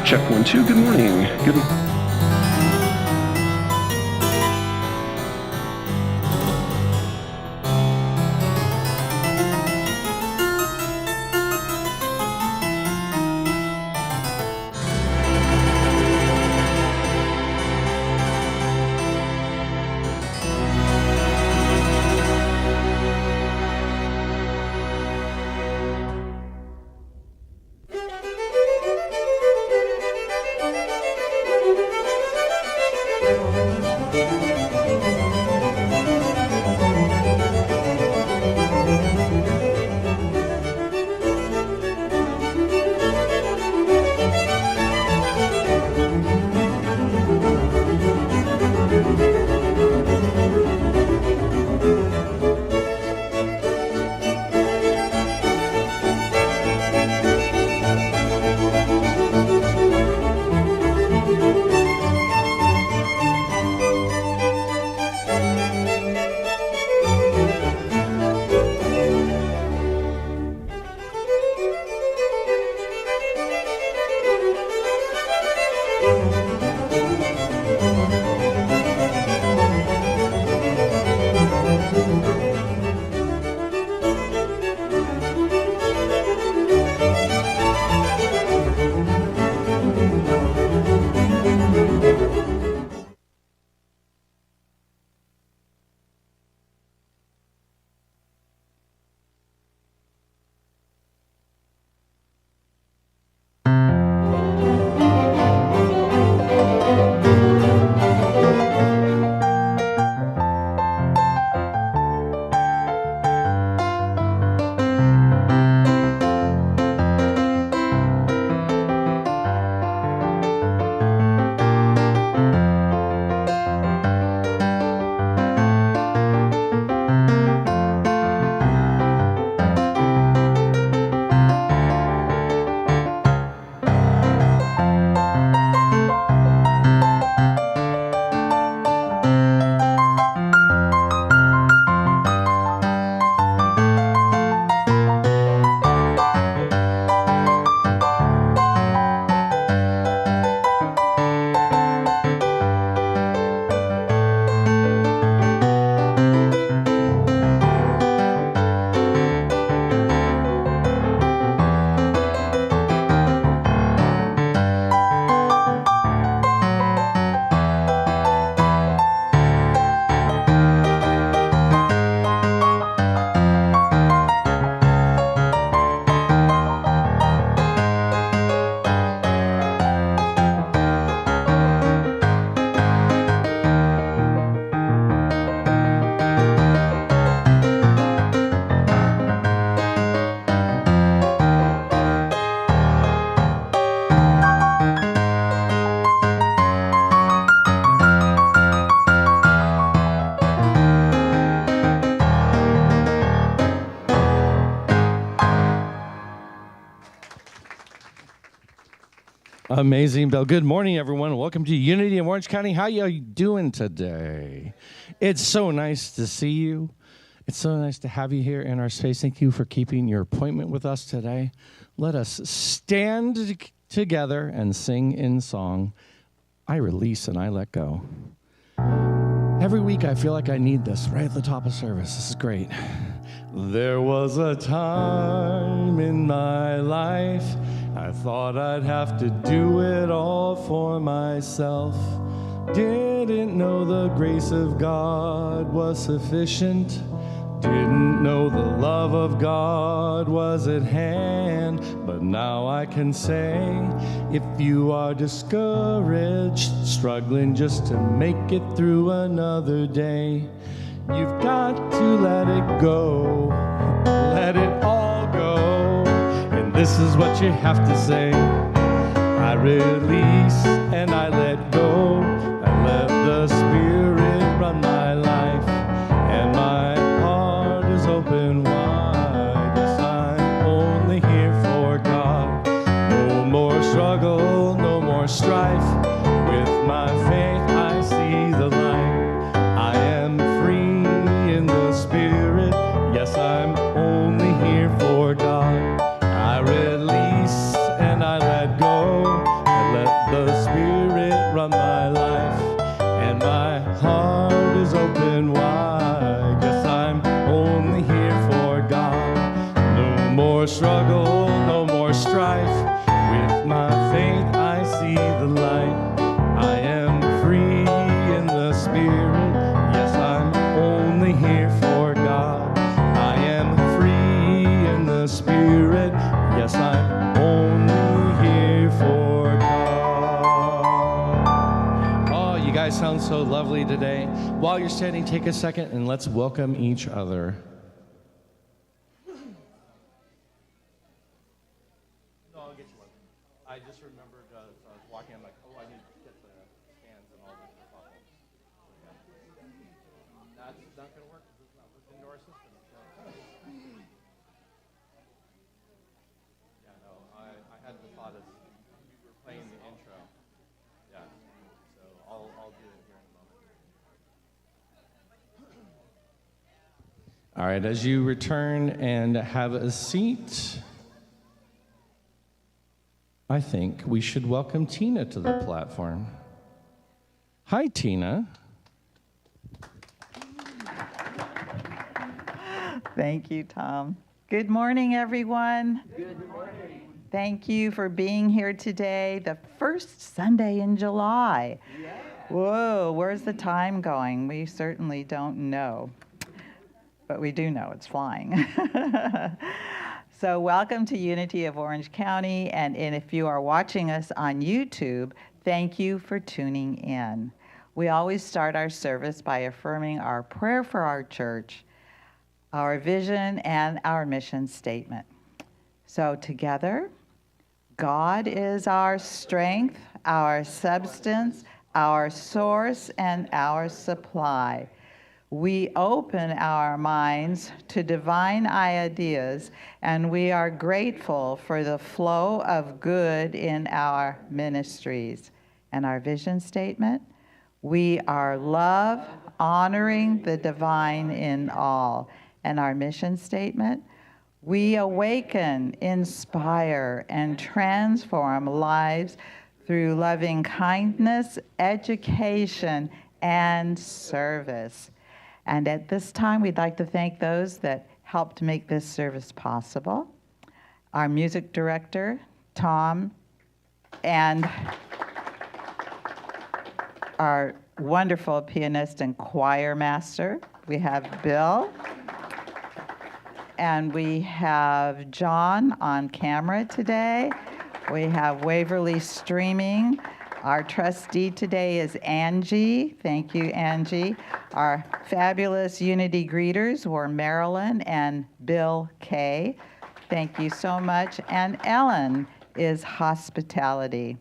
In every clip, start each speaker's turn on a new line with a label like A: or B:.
A: Check 1, 2. Good morning. Good.
B: Amazing, Bill. Good morning, everyone. Welcome to Unity in Orange County. How you doing today? It's so nice to see you. It's so nice to have you here in our space. Thank you for keeping your appointment with us today. Let us stand together and sing in song, I Release and I Let Go. Every week I feel like I need this right at the top of service. This is great. There was a time in my life I thought I'd have to do it all for myself. Didn't know the grace of God was sufficient. Didn't know the love of God was at hand. But now I can say, if you are discouraged, struggling just to make it through another day, you've got to let it go. Let it all go. And this is what you have to say. I release and I let go. I let the Spirit run my life. And my heart is open wide. Yes, I'm only here for God. No more struggle, no more strife. With my faith I see the light. I am free in the Spirit. Yes, I'm only here for God. I release and I let go. I let more struggle, no more strife. With my faith I see the light. I am free in the Spirit. Yes, I'm only here for God. I am free in the Spirit. Yes, I'm only here for God. Oh, you guys sound so lovely today. While you're standing, take a second and let's welcome each other. I just remembered as I was walking, I'm like, oh, I need to get the stands and all the bottles. That's not going to work because it's not within our system. So. Yeah, no, I had the thought as you were playing the intro. Yeah, so I'll do it here in a moment. All right, as you return and have a seat, I think we should welcome Tina to the platform. Hi, Tina.
C: Thank you, Tom. Good morning, everyone.
D: Good morning.
C: Thank you for being here today, the first Sunday in July.
D: Yeah.
C: Whoa, where's the time going? We certainly don't know, but we do know it's flying. So welcome to Unity of Orange County, and if you are watching us on YouTube, thank you for tuning in. We always start our service by affirming our prayer for our church, our vision, and our mission statement. So together, God is our strength, our substance, our source, and our supply. We open our minds to divine ideas, and we are grateful for the flow of good in our ministries. And our vision statement, we are love, honoring the divine in all. And our mission statement, we awaken, inspire, and transform lives through loving kindness, education, and service. And at this time, we'd like to thank those that helped make this service possible. Our music director, Tom, and our wonderful pianist and choir master. We have Bill. And we have John on camera today. We have Waverly streaming. Our trustee today is Angie. Thank you, Angie. Our fabulous Unity greeters were Marilyn and Bill K. Thank you so much. And Ellen is hospitality.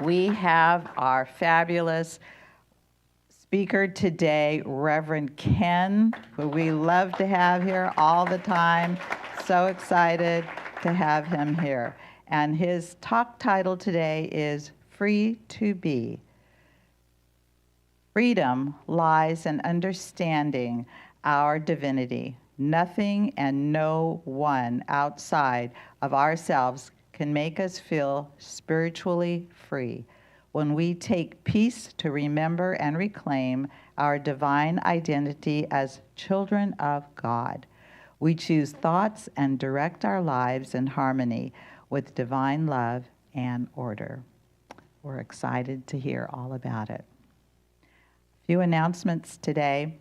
C: We have our fabulous speaker today, Reverend Ken, who we love to have here all the time. So excited to have him here. And his talk title today is Free to Be. Freedom lies in understanding our divinity. Nothing and no one outside of ourselves can make us feel spiritually free. When we take peace to remember and reclaim our divine identity as children of God, we choose thoughts and direct our lives in harmony with divine love and order. We're excited to hear all about it. A few announcements today.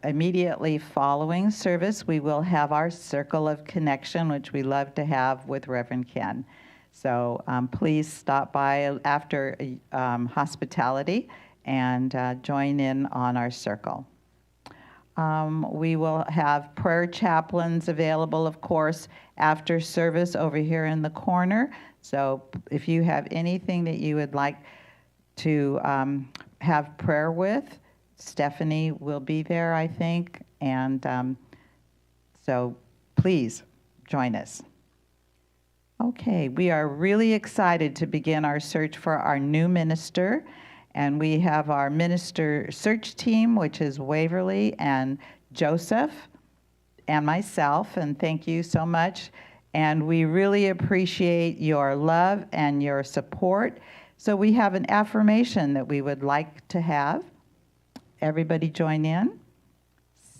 C: Immediately following service, we will have our Circle of Connection, which we love to have with Reverend Ken. So please stop by after hospitality and join in on our circle. We will have prayer chaplains available, of course, after service over here in the corner. So if you have anything that you would like to have prayer with, Stephanie will be there, I think. And so please join us. Okay, we are really excited to begin our search for our new minister. And we have our minister search team, which is Waverly and Joseph and myself. And thank you so much. And we really appreciate your love and your support. So we have an affirmation that we would like to have. Everybody join in.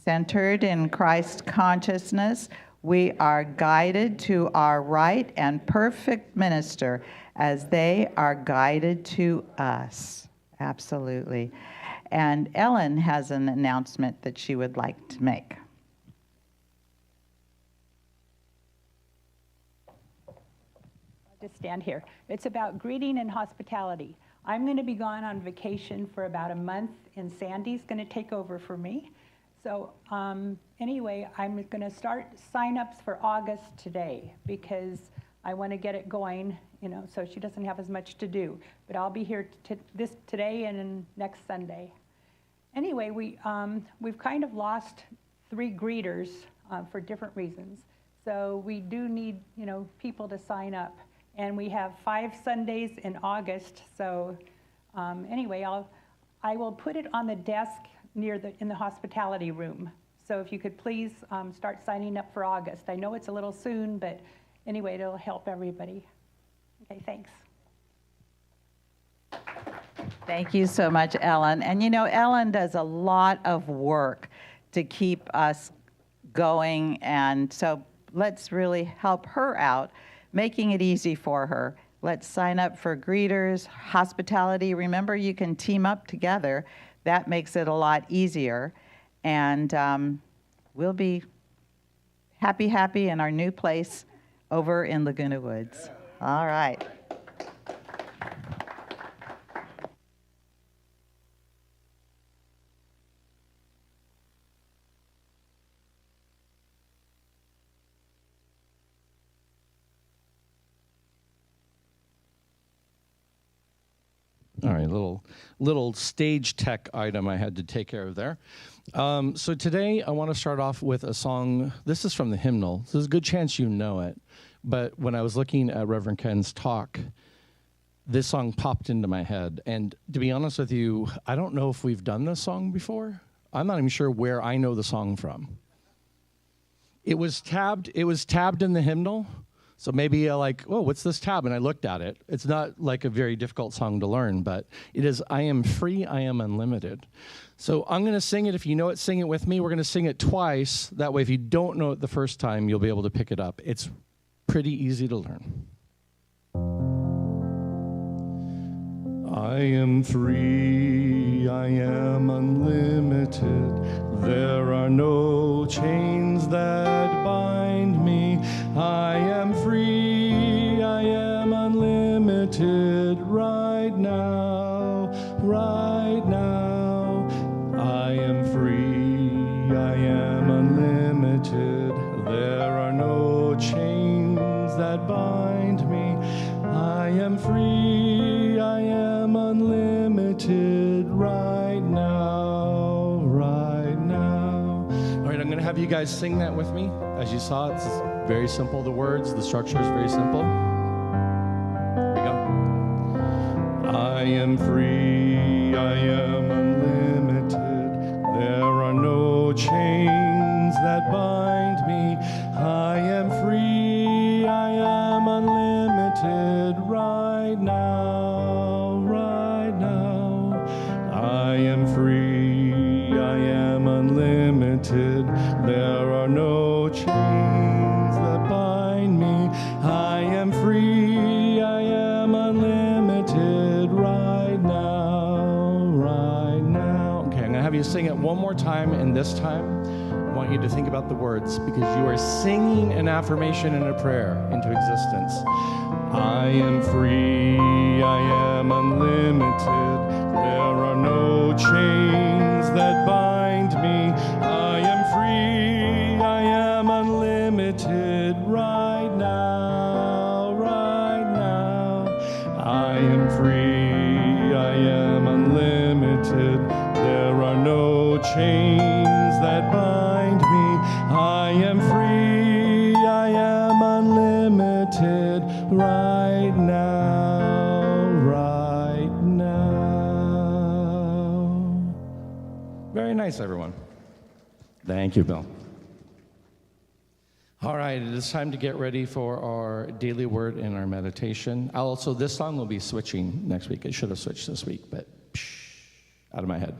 C: Centered in Christ consciousness, we are guided to our right and perfect minister as they are guided to us. Absolutely. And Ellen has an announcement that she would like to make.
D: Just stand here. It's about greeting and hospitality. I'm going to be gone on vacation for about a month, and Sandy's going to take over for me. So anyway, I'm going to start sign-ups for August today because I want to get it going, so she doesn't have as much to do. But I'll be here today and next Sunday. Anyway, we've kind of lost 3 greeters for different reasons. So we do need, people to sign up. And we have 5 Sundays in August. So anyway, I will put it on the desk in the hospitality room. So if you could please start signing up for August. I know it's a little soon, but anyway, it'll help everybody. Okay, thanks.
C: Thank you so much, Ellen. And Ellen does a lot of work to keep us going, and so let's really help her out, making it easy for her. Let's sign up for greeters, hospitality. Remember, you can team up together. That makes it a lot easier. And we'll be happy in our new place over in Laguna Woods. All right.
B: All right, little stage tech item I had to take care of there. So today I want to start off with a song. This is from the hymnal. So there's a good chance you know it. But when I was looking at Reverend Ken's talk, this song popped into my head. And to be honest with you, I don't know if we've done this song before. I'm not even sure where I know the song from. It was tabbed in the hymnal. So maybe you're like, oh, what's this tab? And I looked at it. It's not like a very difficult song to learn, but it is, I am free, I am unlimited. So I'm going to sing it. If you know it, sing it with me. We're going to sing it twice. That way, if you don't know it the first time, you'll be able to pick it up. It's pretty easy to learn. I am free, I am unlimited. There are no chains that bind me. I am free, I am unlimited right now, right now. I am free, I am unlimited. There are no chains that bind me. I am free, I am unlimited right now, right now. All right, I'm going to have you guys sing that with me. As you saw, it's very simple, the words, the structure is very simple. Here we go. I am free, I am unlimited. There are no chains that bind me. I am free, I am unlimited right now, right now. I am free, I am unlimited. There are no chains that bind me. I am free, I am unlimited right now, right now. Okay, I'm going to have you sing it one more time, and this time I want you to think about the words because you are singing an affirmation and a prayer into existence. I am free, I am unlimited. There are no chains that bind me. I am free, I am unlimited right now, right now. I am free, I am unlimited. There are no chains that bind me. I am free, I am unlimited right now, right now. Very nice, everyone. Thank you, Bill. All right, it is time to get ready for our daily word and our meditation. Also, this song will be switching next week. It should have switched this week, but out of my head.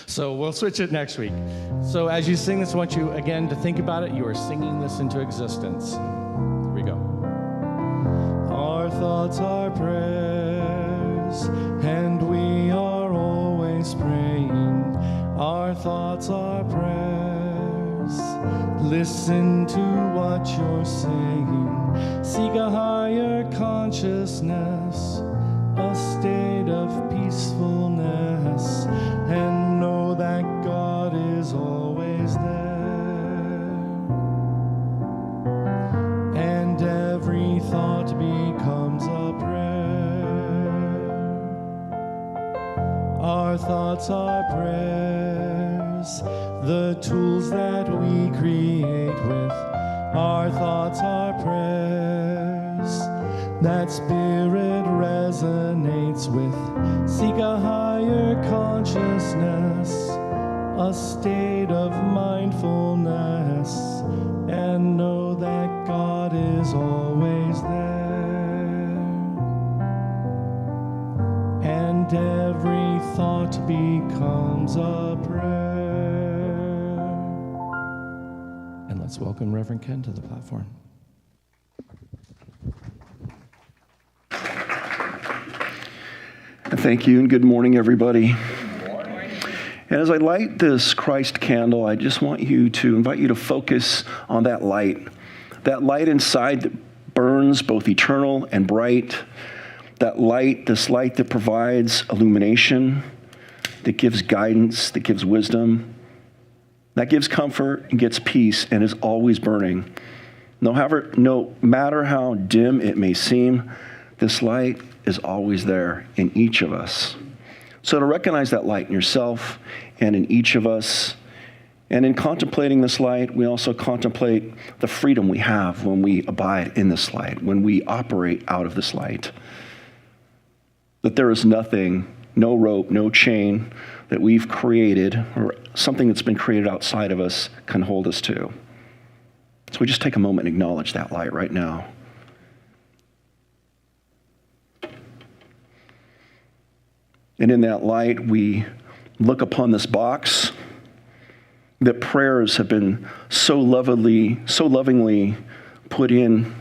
B: So we'll switch it next week. So as you sing this, I want you again to think about it. You are singing this into existence. Here we go. Our thoughts are prayers, and we are always praying. Our thoughts are prayers. Listen to what you're saying. Seek a higher consciousness, a state of peacefulness, and know that God is always there. And every thought becomes a prayer. Our thoughts are prayers, the tools that we create with. Our thoughts are prayers that spirit resonates with. Seek a higher consciousness, a state of mindfulness, and know that God is always there. And every thought becomes a prayer. And let's welcome Reverend Ken to the platform.
A: Thank you, and good morning, everybody. And as I light this Christ candle, I just want you to invite you to focus on that light inside that burns both eternal and bright. That light, this light that provides illumination, that gives guidance, that gives wisdom, that gives comfort and gets peace and is always burning. No matter how dim it may seem, this light is always there in each of us. So to recognize that light in yourself and in each of us, and in contemplating this light, we also contemplate the freedom we have when we abide in this light, when we operate out of this light. That there is nothing, no rope, no chain that we've created or something that's been created outside of us can hold us to. So we just take a moment and acknowledge that light right now. And in that light, we look upon this box that prayers have been so lovingly put in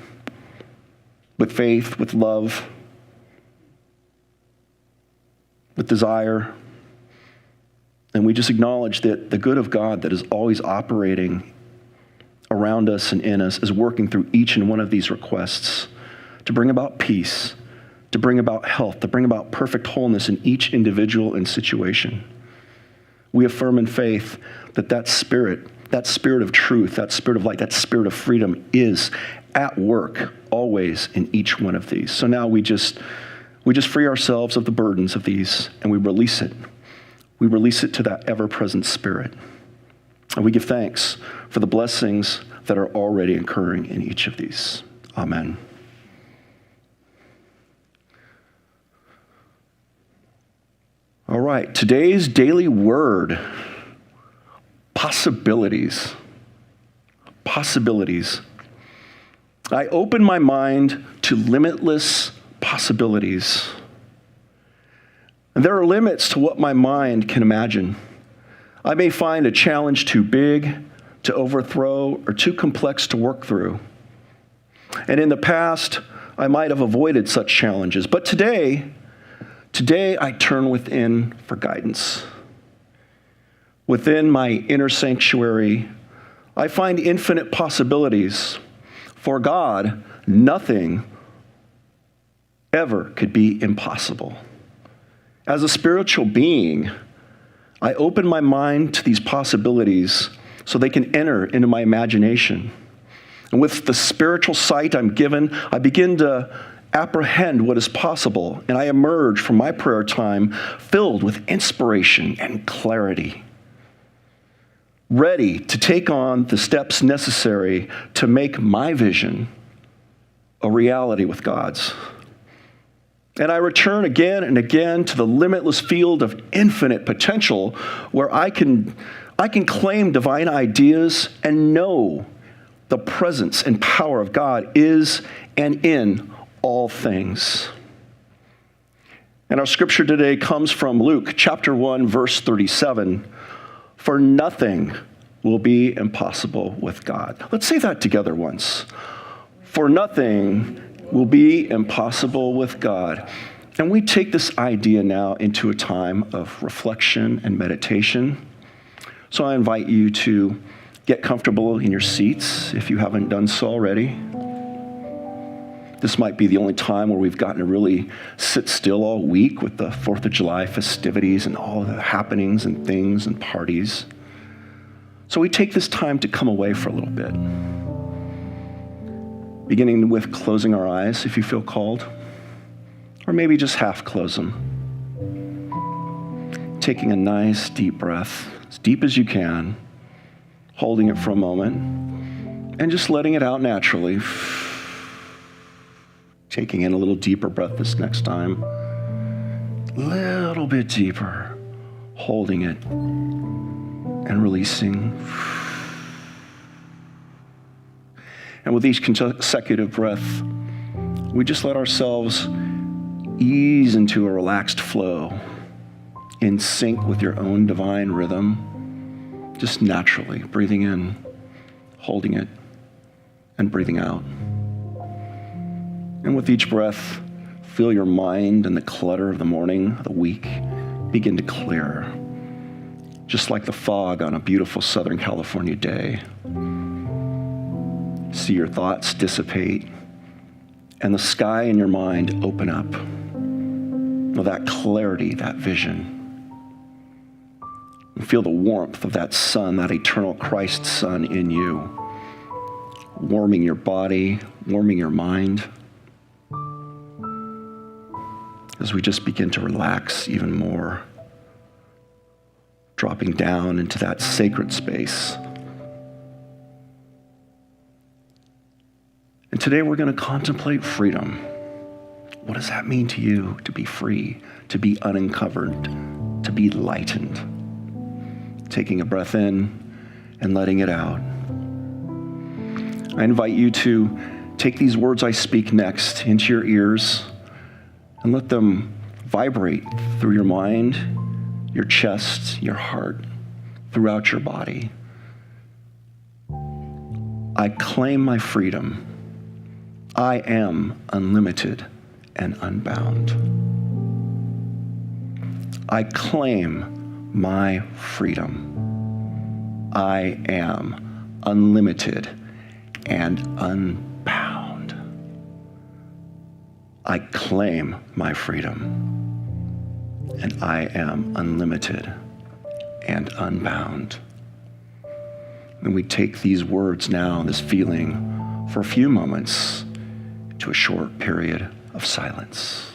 A: with faith, with love, with desire. And we just acknowledge that the good of God that is always operating around us and in us is working through each and one of these requests to bring about peace, to bring about health, to bring about perfect wholeness in each individual and situation. We affirm in faith that spirit of truth, that spirit of light, that spirit of freedom is at work always in each one of these. So now we just free ourselves of the burdens of these and we release it. We release it to that ever-present spirit. And we give thanks for the blessings that are already occurring in each of these. Amen. All right, today's daily word, possibilities. Possibilities. I open my mind to limitless possibilities. And there are limits to what my mind can imagine. I may find a challenge too big to overthrow or too complex to work through. And in the past, I might have avoided such challenges. But today I turn within for guidance. Within my inner sanctuary, I find infinite possibilities. For God, nothing ever could be impossible. As a spiritual being, I open my mind to these possibilities so they can enter into my imagination. And with the spiritual sight I'm given, I begin to apprehend what is possible, and I emerge from my prayer time filled with inspiration and clarity, ready to take on the steps necessary to make my vision a reality with God's. And I return again and again to the limitless field of infinite potential where I can claim divine ideas and know the presence and power of God is and in all things. And our scripture today comes from Luke chapter 1, verse 37. For nothing will be impossible with God. Let's say that together once. For nothing will be impossible with God. And we take this idea now into a time of reflection and meditation. So I invite you to get comfortable in your seats if you haven't done so already. This might be the only time where we've gotten to really sit still all week with the 4th of July festivities and all the happenings and things and parties. So we take this time to come away for a little bit. Beginning with closing our eyes if you feel called, or maybe just half close them. Taking a nice deep breath, as deep as you can, holding it for a moment, and just letting it out naturally. Taking in a little deeper breath this next time. A little bit deeper, holding it and releasing. And with each consecutive breath, we just let ourselves ease into a relaxed flow in sync with your own divine rhythm, just naturally breathing in, holding it, and breathing out. And with each breath, feel your mind and the clutter of the morning, the week, begin to clear, just like the fog on a beautiful Southern California day. See your thoughts dissipate and the sky in your mind open up. Know that clarity, that vision. And feel the warmth of that sun, that eternal Christ sun in you, warming your body, warming your mind, as we just begin to relax even more, dropping down into that sacred space. And today we're going to contemplate freedom. What does that mean to you, to be free, to be uncovered, to be lightened? Taking a breath in and letting it out. I invite you to take these words I speak next into your ears and let them vibrate through your mind, your chest, your heart, throughout your body. I claim my freedom. I am unlimited and unbound. I claim my freedom. I am unlimited and unbound. I claim my freedom, and I am unlimited and unbound. And we take these words now, this feeling, for a few moments to a short period of silence.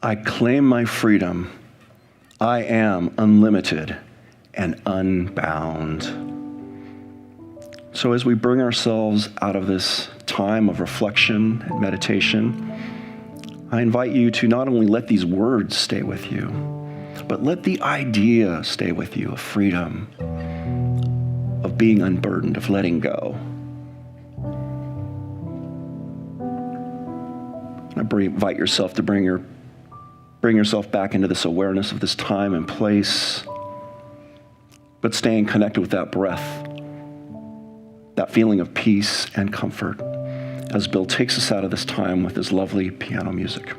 A: I claim my freedom. I am unlimited and unbound. So as we bring ourselves out of this time of reflection and meditation, I invite you to not only let these words stay with you, but let the idea stay with you of freedom, of being unburdened, of letting go. Invite yourself to bring your Bring yourself back into this awareness of this time and place, but staying connected with that breath, that feeling of peace and comfort as Bill takes us out of this time with his lovely piano music.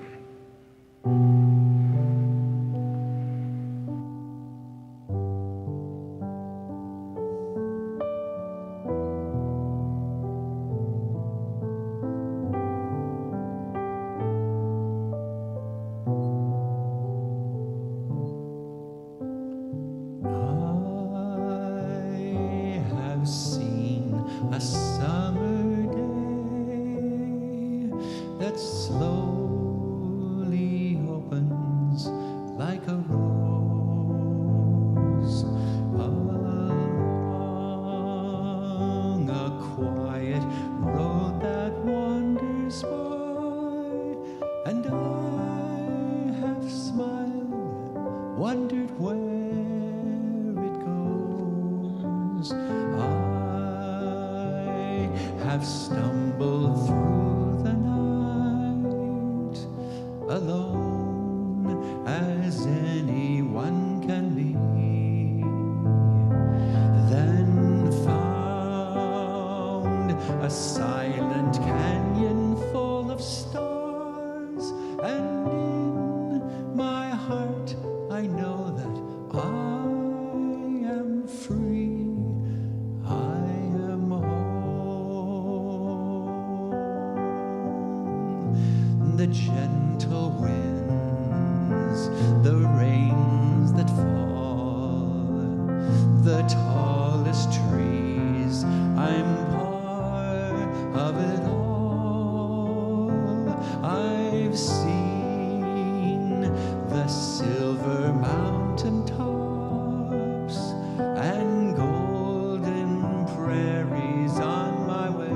E: A summer day that slowly opens like a rose along a quiet road that wanders by, and I have smiled, wondered where it goes. Have stumbled through the night, alone as anyone can be, then found a silent canyon full of stars, and in my heart I know that I am free. The gentle winds, the rains that fall, the tallest trees, I'm part of it all. I've seen the silver mountain tops and golden prairies on my way.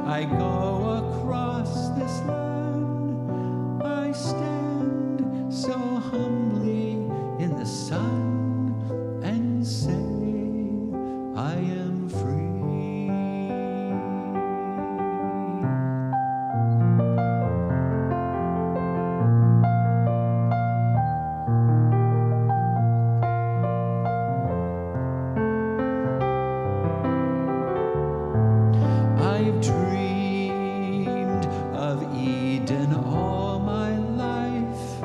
E: I go across this land, I stand so humbly in the sun and say, I am free. I've dreamed of Eden all my life,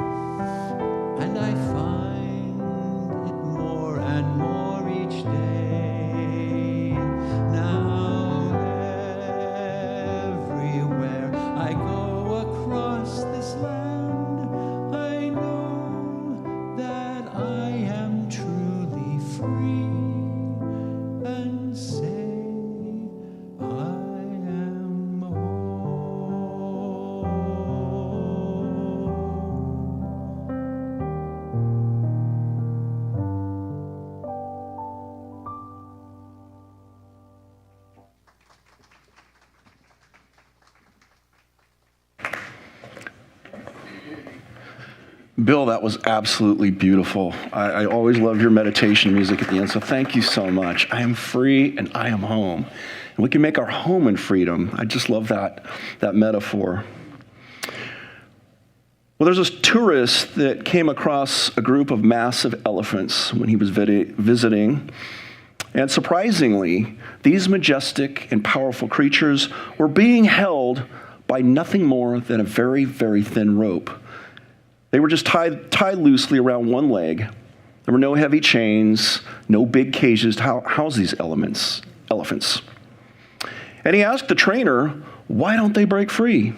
E: and I find it more and more each day. Now everywhere I go across this land, I know that I am truly free, and say,
A: Bill, that was absolutely beautiful. I always love your meditation music at the end, so thank you so much. I am free and I am home. And we can make our home in freedom. I just love that metaphor. Well, there's this tourist that came across a group of massive elephants when he was visiting. And surprisingly, these majestic and powerful creatures were being held by nothing more than a very, very thin rope. They were just tied loosely around one leg. There were no heavy chains, no big cages to house these elephants. And he asked the trainer, why don't they break free?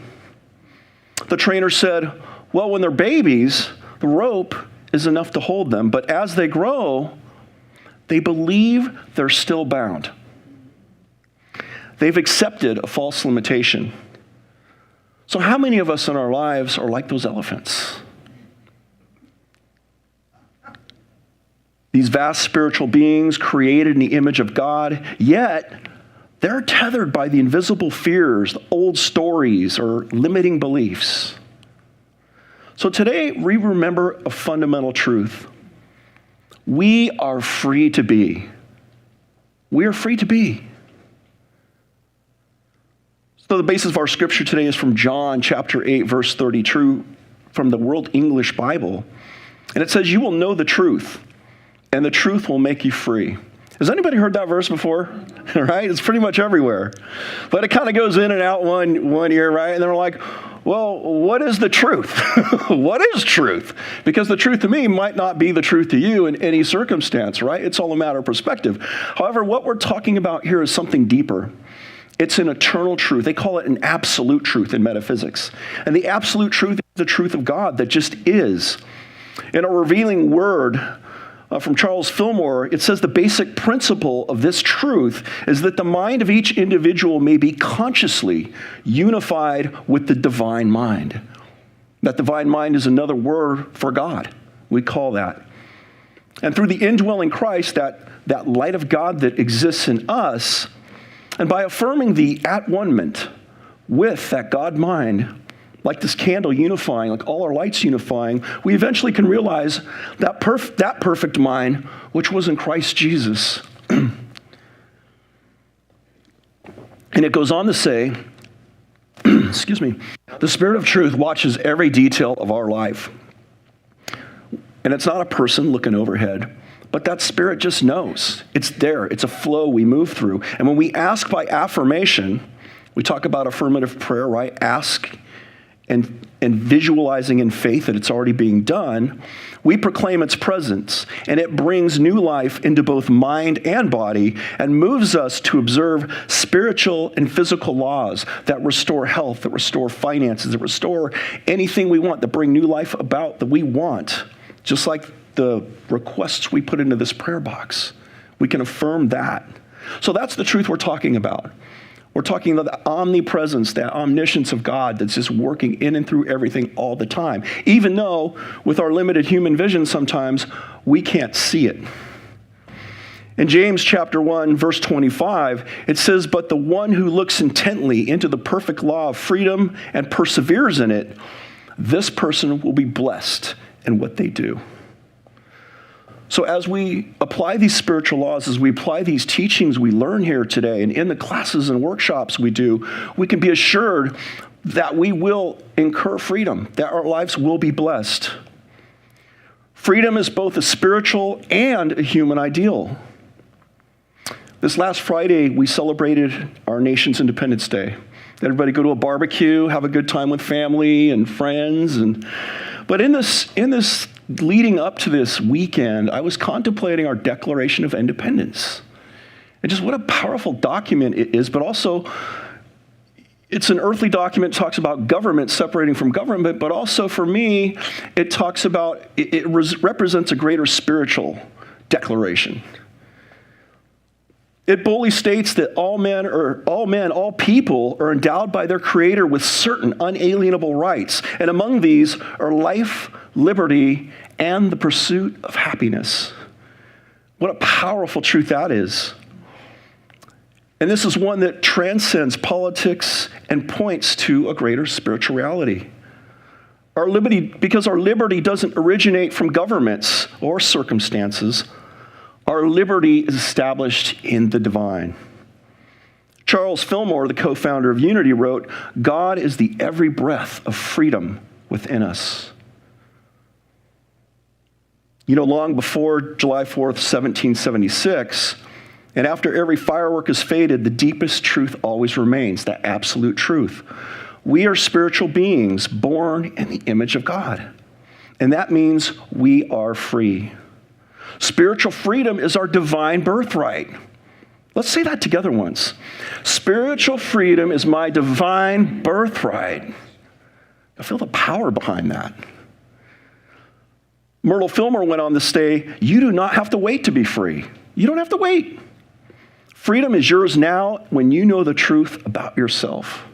A: The trainer said, well, when they're babies, the rope is enough to hold them, but as they grow, they believe they're still bound. They've accepted a false limitation. So how many of us in our lives are like those elephants? These vast spiritual beings created in the image of God, yet they're tethered by the invisible fears, old stories, or limiting beliefs. So today, we remember a fundamental truth. We are free to be. We are free to be. So the basis of our scripture today is from John chapter 8, verse 30, true from the World English Bible. And it says, you will know the truth, and the truth will make you free. Has anybody heard that verse before? Right? It's pretty much everywhere. But it kind of goes in and out one ear, right? And then we're like, well, what is the truth? What is truth? Because the truth to me might not be the truth to you in any circumstance, right? It's all a matter of perspective. However, what we're talking about here is something deeper. It's an eternal truth. They call it an absolute truth in metaphysics. And the absolute truth is the truth of God that just is. In a revealing word from Charles Fillmore, it says the basic principle of this truth is that the mind of each individual may be consciously unified with the divine mind. That divine mind is another word for God. We call that. And through the indwelling Christ, that light of God that exists in us, and by affirming the at-one-ment with that God mind, like this candle unifying, like all our lights unifying, we eventually can realize that perfect mind, which was in Christ Jesus. And it goes on to say, excuse me, the Spirit of truth watches every detail of our life. And it's not a person looking overhead, but that Spirit just knows. It's there. It's a flow we move through. And when we ask by affirmation, we talk about affirmative prayer, right? Ask and visualizing in faith that it's already being done, we proclaim its presence, and it brings new life into both mind and body and moves us to observe spiritual and physical laws that restore health, that restore finances, that restore anything we want, that bring new life about that we want, just like the requests we put into this prayer box. We can affirm that. So that's the truth we're talking about. We're talking about the omnipresence, that omniscience of God that's just working in and through everything all the time, even though with our limited human vision sometimes we can't see it. In James chapter 1, verse 25, it says, but the one who looks intently into the perfect law of freedom and perseveres in it, this person will be blessed in what they do. So as we apply these spiritual laws, as we apply these teachings we learn here today, and in the classes and workshops we do, we can be assured that we will incur freedom, that our lives will be blessed. Freedom is both a spiritual and a human ideal. This last Friday, we celebrated our nation's Independence Day. Everybody go to a barbecue, have a good time with family and friends. But in this leading up to this weekend, I was contemplating our Declaration of Independence. And just what a powerful document it is, but also it's an earthly document, talks about government separating from government, but also for me, it talks about, it represents a greater spiritual declaration. It boldly states that all people are endowed by their Creator with certain unalienable rights, and among these are life, liberty, and the pursuit of happiness. What a powerful truth that is. And this is one that transcends politics and points to a greater spiritual reality. Our liberty, because our liberty doesn't originate from governments or circumstances, our liberty is established in the divine. Charles Fillmore, the co-founder of Unity, wrote, God is the every breath of freedom within us. You know, long before July 4th, 1776, and after every firework is faded, the deepest truth always remains, that absolute truth. We are spiritual beings born in the image of God. And that means we are free. Spiritual freedom is our divine birthright. Let's say that together once. Spiritual freedom is my divine birthright. I feel the power behind that. Myrtle Fillmore went on to say, you do not have to wait to be free. You don't have to wait. Freedom is yours now when you know the truth about yourself.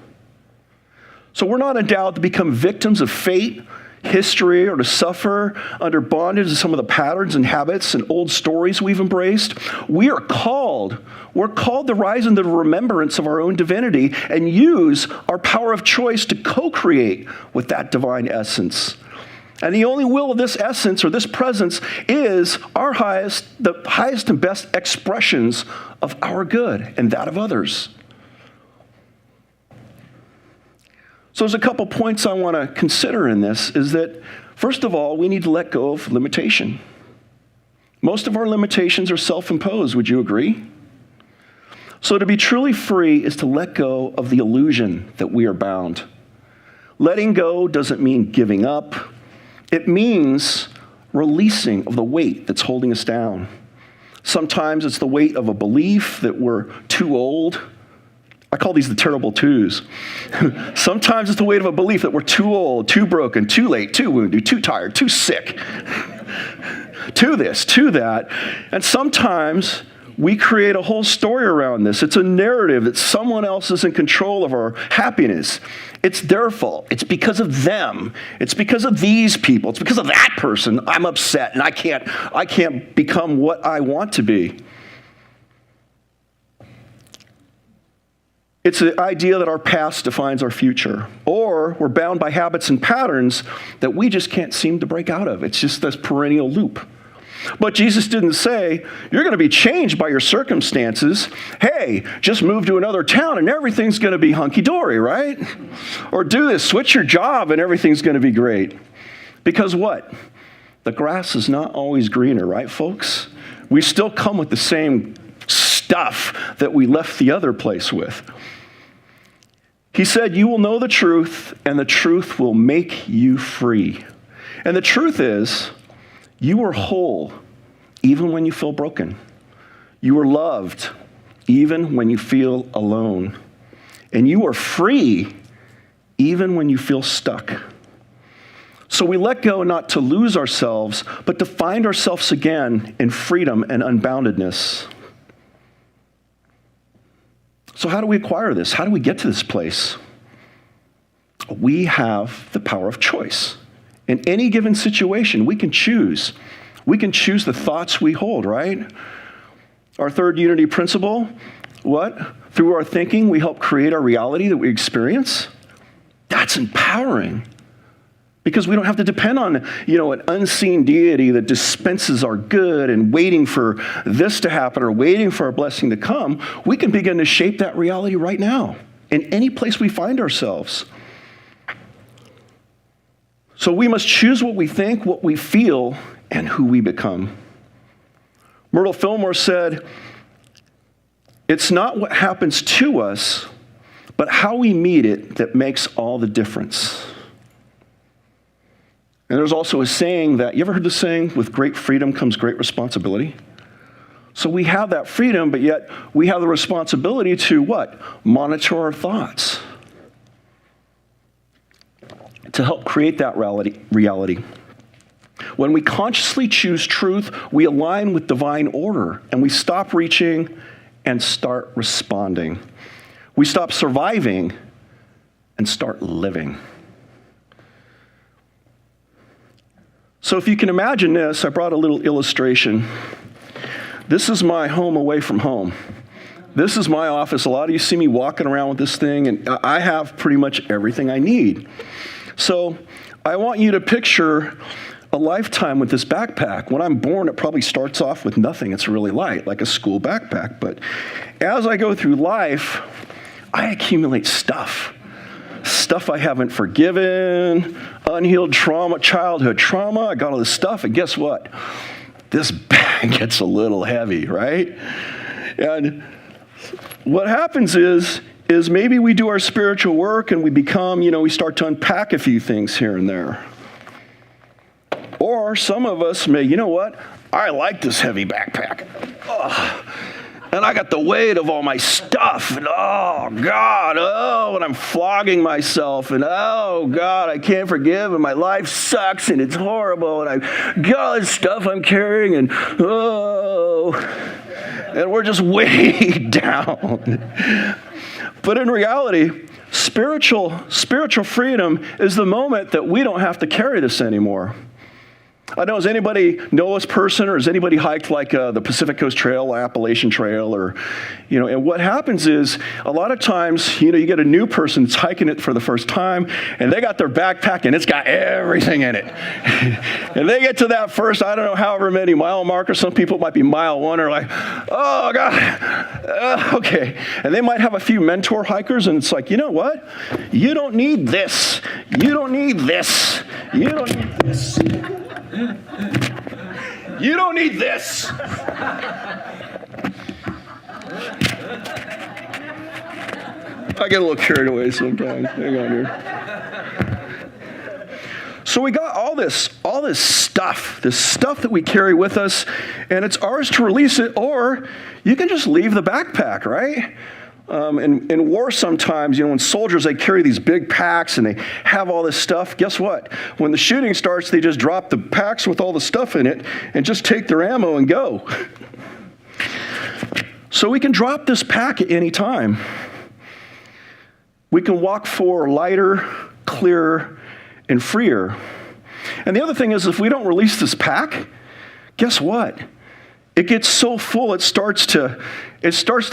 A: So we're not endowed to become victims of fate, history, or to suffer under bondage of some of the patterns and habits and old stories we've embraced. We're called to rise into the remembrance of our own divinity and use our power of choice to co-create with that divine essence. And the only will of this essence or this presence is the highest and best expressions of our good and that of others. So there's a couple points I want to consider in this is that, first of all, we need to let go of limitation. Most of our limitations are self-imposed, would you agree? So to be truly free is to let go of the illusion that we are bound. Letting go doesn't mean giving up. It means releasing of the weight that's holding us down. Sometimes it's the weight of a belief that we're too old. I call these the terrible twos. Sometimes it's the weight of a belief that we're too old, too broken, too late, too wounded, too tired, too sick, too this, too that. And sometimes we create a whole story around this. It's a narrative that someone else is in control of our happiness. It's their fault. It's because of them. It's because of these people. It's because of that person. I'm upset and I can't become what I want to be. It's the idea that our past defines our future, or we're bound by habits and patterns that we just can't seem to break out of. It's just this perennial loop. But Jesus didn't say, you're going to be changed by your circumstances. Hey, just move to another town and everything's going to be hunky-dory, right? Or do this, switch your job and everything's going to be great. Because what? The grass is not always greener, right, folks? We still come with the same stuff that we left the other place with. He said, you will know the truth, and the truth will make you free. And the truth is, you are whole even when you feel broken. You are loved even when you feel alone. And you are free even when you feel stuck. So we let go not to lose ourselves, but to find ourselves again in freedom and unboundedness. So how do we acquire this? How do we get to this place? We have the power of choice. In any given situation, we can choose. We can choose the thoughts we hold, right? Our third unity principle, what? Through our thinking, we help create our reality that we experience. That's empowering. Because we don't have to depend on, an unseen deity that dispenses our good and waiting for this to happen or waiting for our blessing to come. We can begin to shape that reality right now in any place we find ourselves. So we must choose what we think, what we feel, and who we become. Myrtle Fillmore said, it's not what happens to us, but how we meet it that makes all the difference. And there's also a saying that, you ever heard the saying, with great freedom comes great responsibility? So we have that freedom, but yet we have the responsibility to what? Monitor our thoughts. To help create that reality. When we consciously choose truth, we align with divine order, and we stop reaching and start responding. We stop surviving and start living. So if you can imagine this, I brought a little illustration. This is my home away from home. This is my office. A lot of you see me walking around with this thing, and I have pretty much everything I need. So I want you to picture a lifetime with this backpack. When I'm born, it probably starts off with nothing. It's really light, like a school backpack. But as I go through life, I accumulate stuff. Stuff I haven't forgiven, unhealed trauma, childhood trauma. I got all this stuff, and guess what? This bag gets a little heavy, right? And what happens is maybe we do our spiritual work and we become, we start to unpack a few things here and there. Or some of us may, I like this heavy backpack. Ugh. And I got the weight of all my stuff, and and I'm flogging myself, and God, I can't forgive, and my life sucks, and it's horrible, and I got all this stuff I'm carrying, and we're just weighed down. But in reality, spiritual freedom is the moment that we don't have to carry this anymore. I know, does anybody know this person, or has anybody hiked like the Pacific Coast Trail, Appalachian Trail, or, and what happens is a lot of times, you get a new person that's hiking it for the first time, and they got their backpack and it's got everything in it. And they get to that first, I don't know, however many mile marker, some people it might be mile one, are like, oh God, okay. And they might have a few mentor hikers, and it's like, you know what? You don't need this. You don't need this. You don't need this. You don't need this. I get a little carried away sometimes. Hang on here. So we got all this stuff that we carry with us, and it's ours to release it, or you can just leave the backpack, right? In war sometimes, when soldiers, they carry these big packs and they have all this stuff. Guess what? When the shooting starts, they just drop the packs with all the stuff in it and just take their ammo and go. So we can drop this pack at any time. We can walk for lighter, clearer, and freer. And the other thing is, if we don't release this pack, guess what? It gets so full, it starts to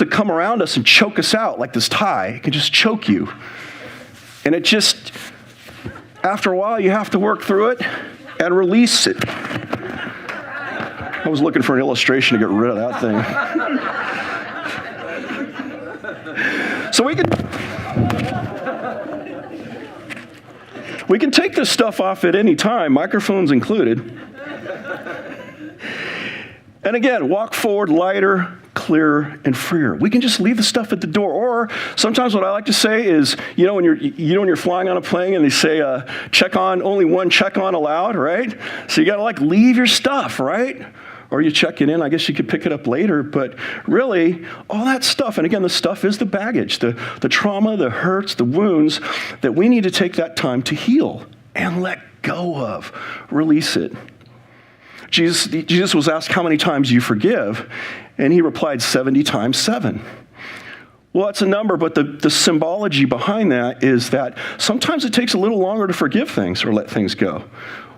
A: come around us and choke us out like this tie. It can just choke you. And it just, after a while, you have to work through it and release it. I was looking for an illustration to get rid of that thing. So we can take this stuff off at any time, microphones included. And again, walk forward lighter, clearer, and freer. We can just leave the stuff at the door. Or sometimes what I like to say is, when you're flying on a plane and they say, only one check on allowed, right? So you got to leave your stuff, right? Or you check it in. I guess you could pick it up later. But really, all that stuff, and again, the stuff is the baggage, the trauma, the hurts, the wounds that we need to take that time to heal and let go of, release it. Jesus was asked how many times you forgive, and he replied 70 times 7. Well, that's a number, but the symbology behind that is that sometimes it takes a little longer to forgive things or let things go.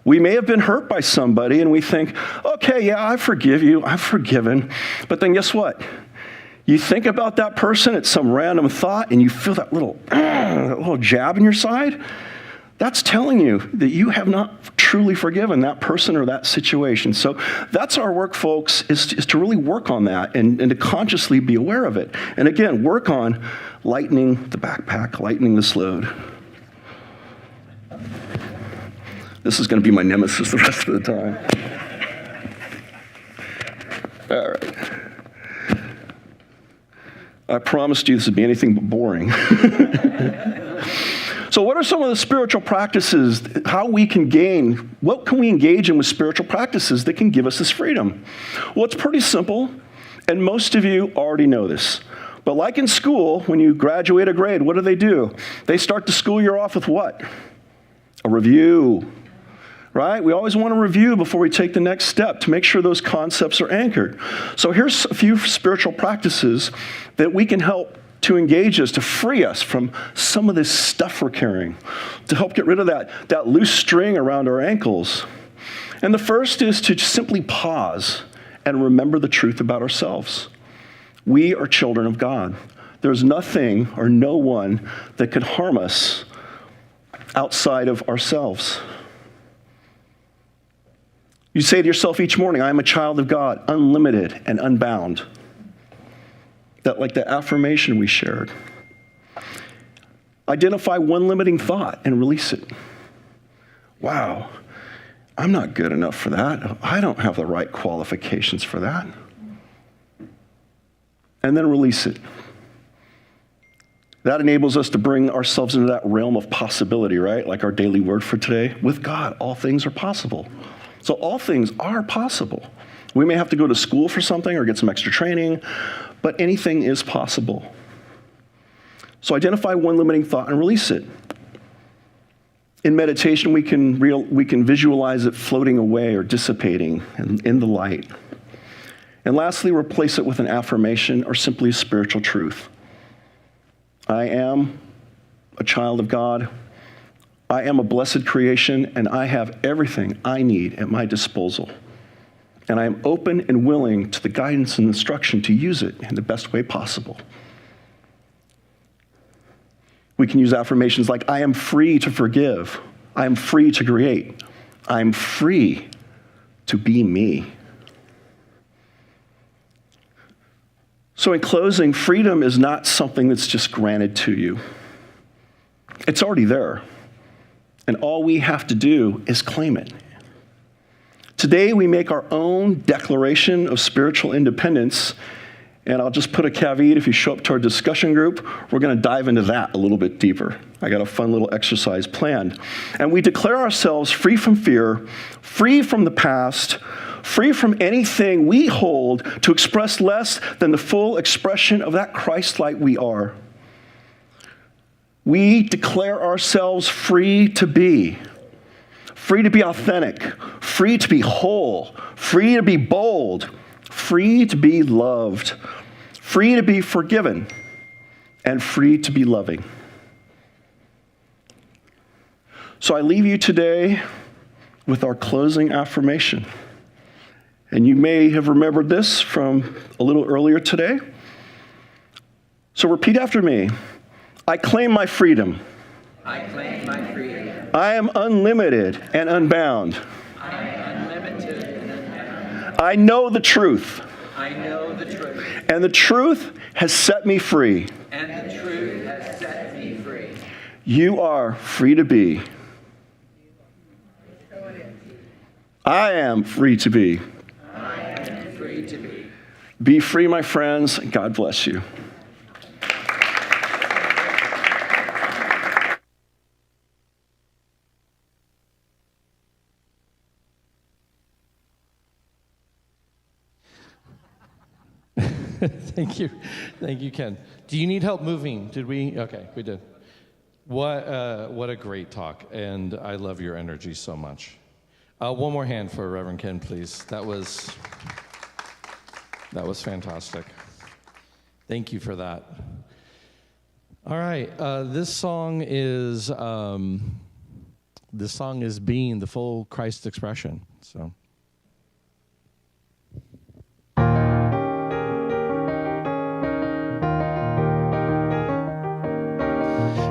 A: We may have been hurt by somebody, and we think, okay, yeah, I forgive you, I've forgiven. But then guess what? You think about that person, it's some random thought, and you feel that little jab in your side. That's telling you that you have not truly forgiven that person or that situation. So that's our work, folks, is to really work on that and to consciously be aware of it. And again, work on lightening the backpack, lightening this load. This is going to be my nemesis the rest of the time. All right. I promised you this would be anything but boring. So what are some of the spiritual practices, what can we engage in with spiritual practices that can give us this freedom? Well, it's pretty simple, and most of you already know this. But like in school, when you graduate a grade, what do? They start the school year off with what? A review, right? We always want to review before we take the next step to make sure those concepts are anchored. So here's a few spiritual practices that we can help to engage us, to free us from some of this stuff we're carrying, to help get rid of that loose string around our ankles. And the first is to simply pause and remember the truth about ourselves. We are children of God. There's nothing or no one that could harm us outside of ourselves. You say to yourself each morning, I am a child of God, unlimited and unbound. Like the affirmation we shared. Identify one limiting thought and release it. Wow, I'm not good enough for that. I don't have the right qualifications for that. And then release it. That enables us to bring ourselves into that realm of possibility, right? Like our daily word for today. With God, all things are possible. So all things are possible. We may have to go to school for something or get some extra training, but anything is possible. So identify one limiting thought and release it. In meditation, we can visualize it floating away or dissipating in the light. And lastly, replace it with an affirmation or simply a spiritual truth. I am a child of God. I am a blessed creation, and I have everything I need at my disposal. And I am open and willing to the guidance and instruction to use it in the best way possible. We can use affirmations like, I am free to forgive. I am free to create. I am free to be me. So in closing, freedom is not something that's just granted to you. It's already there. And all we have to do is claim it. Today, we make our own declaration of spiritual independence. And I'll just put a caveat, if you show up to our discussion group, we're going to dive into that a little bit deeper. I got a fun little exercise planned. And we declare ourselves free from fear, free from the past, free from anything we hold to express less than the full expression of that Christ-like we are. We declare ourselves free to be authentic, free to be whole, free to be bold, free to be loved, free to be forgiven, and free to be loving. So I leave you today with our closing affirmation. And you may have remembered this from a little earlier today. So repeat after me. I claim my freedom.
F: I claim my freedom.
A: I am unlimited and unbound.
F: I am unlimited and unbound.
A: I know the truth.
F: I know the truth.
A: And the truth has set me free.
F: And the truth has set me free.
A: You are free to be. I am free to be.
F: I am free to be.
A: Be free, my friends. God bless you.
B: Thank you, Ken. Do you need help moving? Did we? Okay, we did. What a great talk, and I love your energy so much. One more hand for Reverend Ken, please. That was fantastic. Thank you for that. All right, this song is being the full Christ expression. So.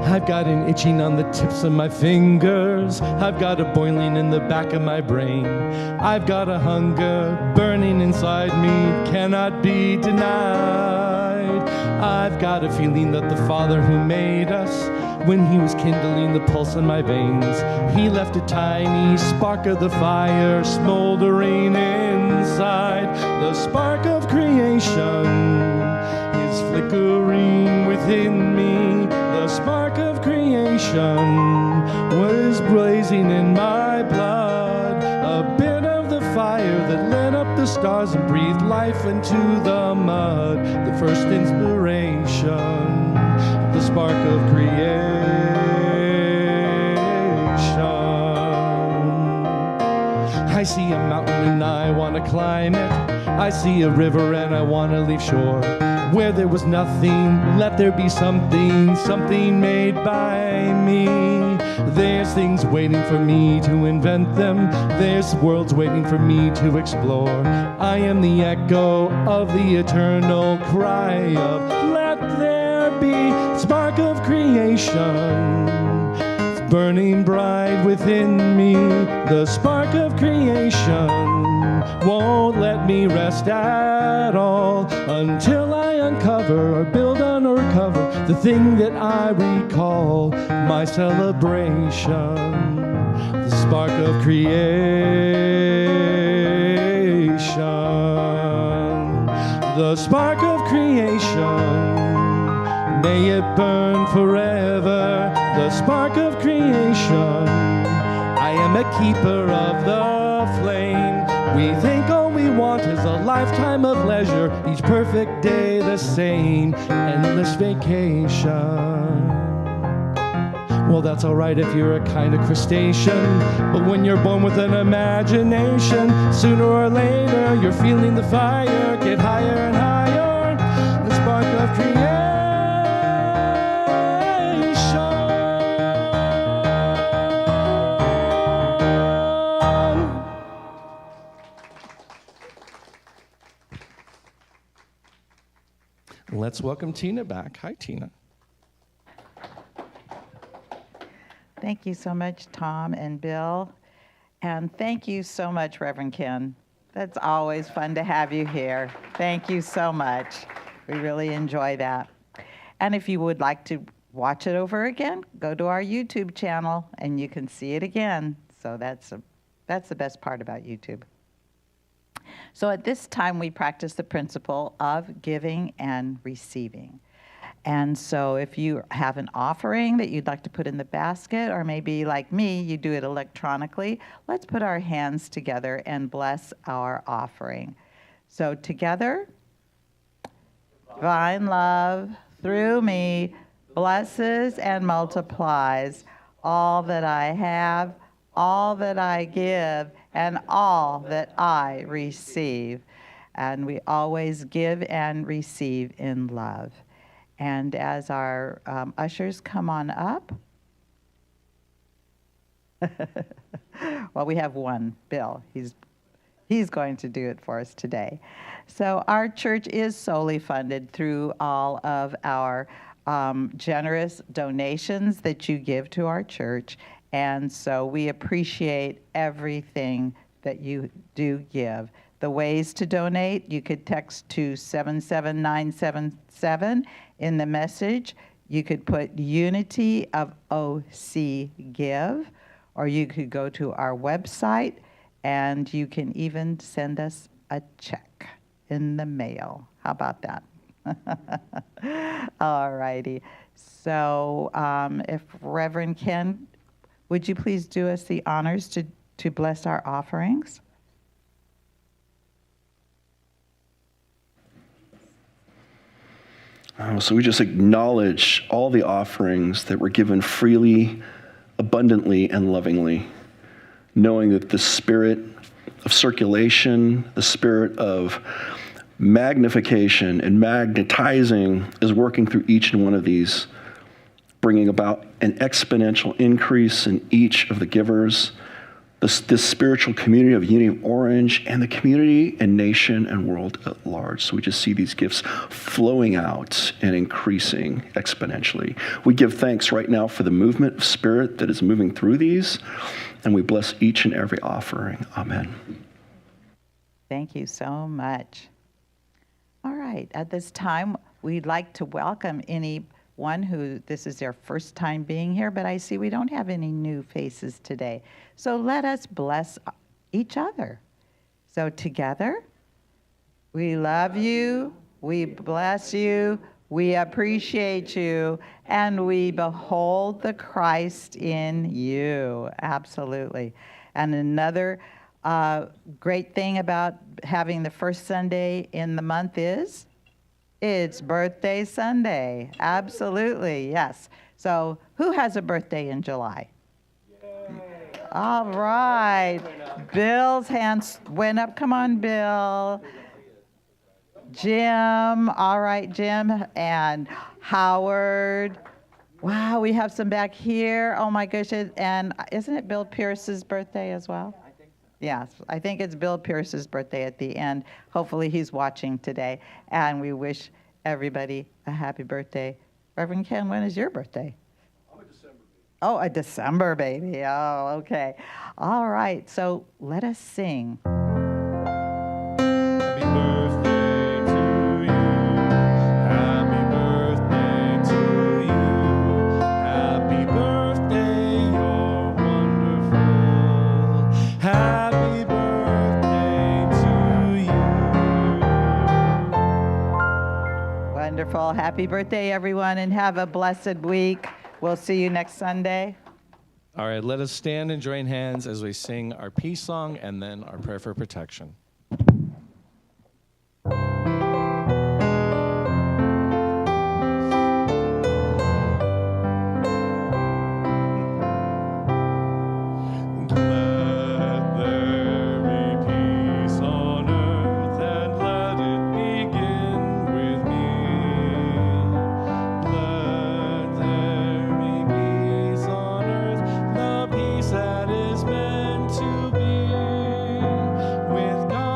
B: I've got an itching on the tips of my fingers. I've got a boiling in the back of my brain. I've got a hunger burning inside me, cannot be denied. I've got a feeling that the Father who made us, when he was kindling the pulse in my veins, he left a tiny spark of the fire smoldering inside. The spark of creation is flickering within me. The spark of creation was blazing in my blood. A bit of the fire that lit up the stars and breathed life into the mud. The first inspiration, the spark of creation. I see a mountain and I want to climb it. I see a river and I want to leave shore. Where there was nothing, let there be something, something made by me. There's things waiting for me to invent them. There's worlds waiting for me to explore. I am the echo of the eternal cry of let there be spark of creation. It's burning bright within me. The spark of creation won't let me rest at all until I uncover or build on or recover the thing that I recall my celebration, the spark of creation, the spark of creation. May it burn forever, the spark of creation. I am a keeper of the flame. We think all we want is a lifetime of leisure, each perfect day the same, endless vacation. Well, that's all right if you're a kind of crustacean, but when you're born with an imagination, sooner or later you're feeling the fire get higher and higher, the spark of creation. let's welcome Tina back. Hi, Tina.
C: Thank you so much, Tom and Bill. And thank you so much, Reverend Ken. That's always fun to have you here. Thank you so much. We really enjoy that. And if you would like to watch it over again, go to our YouTube channel and you can see it again. So that's the best part about YouTube. So at this time, we practice the principle of giving and receiving. And so if you have an offering that you'd like to put in the basket, or maybe like me, you do it electronically, let's put our hands together and bless our offering. So together, divine love through me blesses and multiplies all that I have, all that I give, and all that I receive. And we always give and receive in love. And as our ushers come on up, well, we have one, Bill. He's going to do it for us today. So our church is solely funded through all of our generous donations that you give to our church. And so we appreciate everything that you do give. The ways to donate, you could text to 77977 in the message. You could put Unity of OC Give, or you could go to our website, and you can even send us a check in the mail. How about that? All righty. So if Reverend Ken, would you please do us the honors to bless our offerings?
A: So we just acknowledge all the offerings that were given freely, abundantly, and lovingly, knowing that the spirit of circulation, the spirit of magnification and magnetizing is working through each and one of these, bringing about an exponential increase in each of the givers, this spiritual community of Unity of Orange, and the community and nation and world at large. So we just see these gifts flowing out and increasing exponentially. We give thanks right now for the movement of spirit that is moving through these, and we bless each and every offering. Amen.
C: Thank you so much. All right, at this time, we'd like to welcome anyone who this is their first time being here, but I see we don't have any new faces today. So let us bless each other. So together, we love you, we bless you, we appreciate you, and we behold the Christ in you. Absolutely. And another great thing about having the first Sunday in the month is it's Birthday Sunday. Absolutely, yes. So who has a birthday in July? All right. Bill's hands went up. Come on, Bill. Jim. All right, Jim. And Howard. Wow, we have some back here. Oh, my goodness. And isn't it Bill Pierce's birthday as well? I think so. Yes, I think it's Bill Pierce's birthday at the end. Hopefully he's watching today. And we wish everybody a happy birthday. Reverend Ken, when is your birthday? Oh, a December baby. Oh, okay. All right. So let us sing.
B: Happy birthday to you. Happy birthday to you. Happy birthday, you're wonderful. Happy birthday to you.
C: Wonderful. Happy birthday, everyone, and have a blessed week. We'll see you next Sunday.
B: All right, let us stand and join hands as we sing our peace song and then our prayer for protection. That is meant to be with God.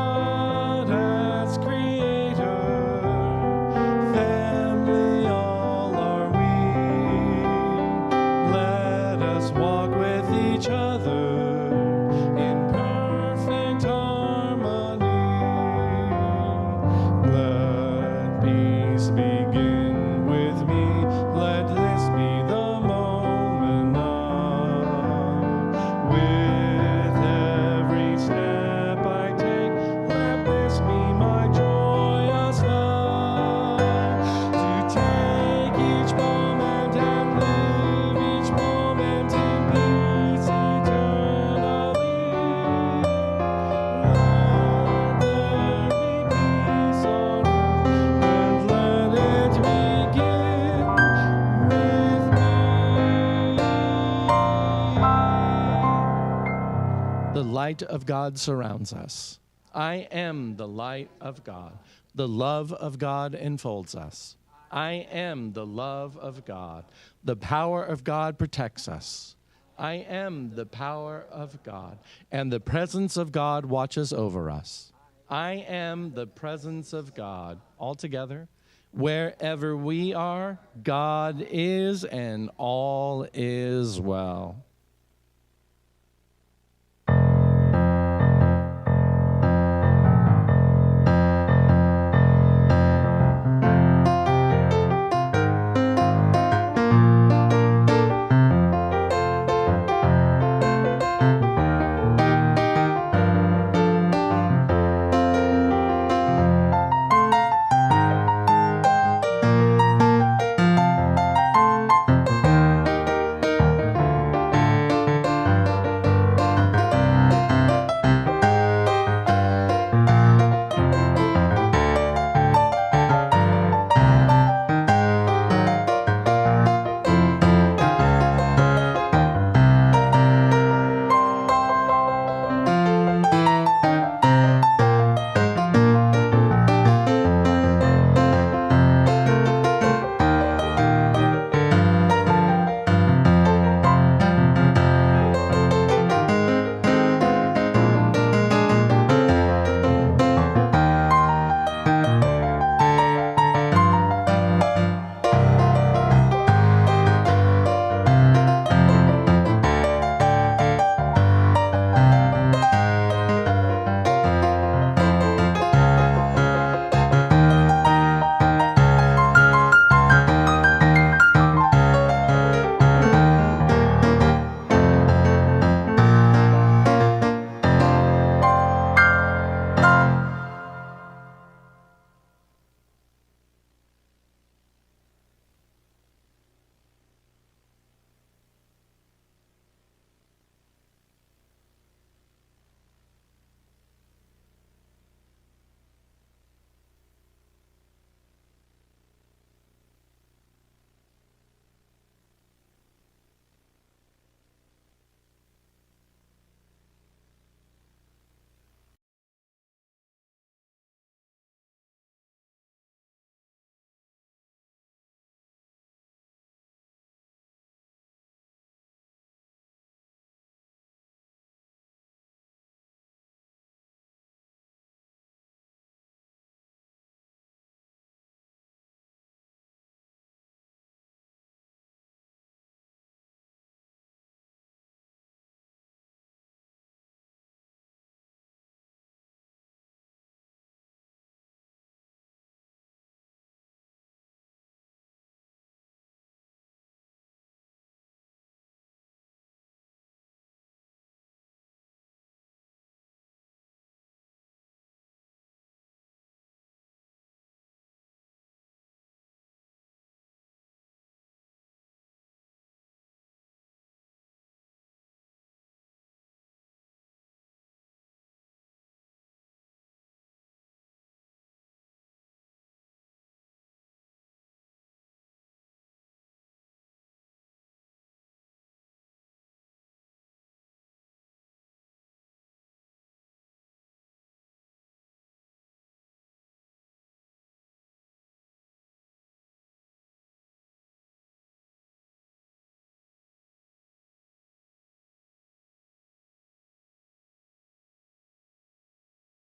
B: light of God surrounds us. I am the light of God. The love of God enfolds us. I am the love of God. The power of God protects us. I am the power of God, and the presence of God watches over us. I am the presence of God. All together, wherever we are, God is, and all is well.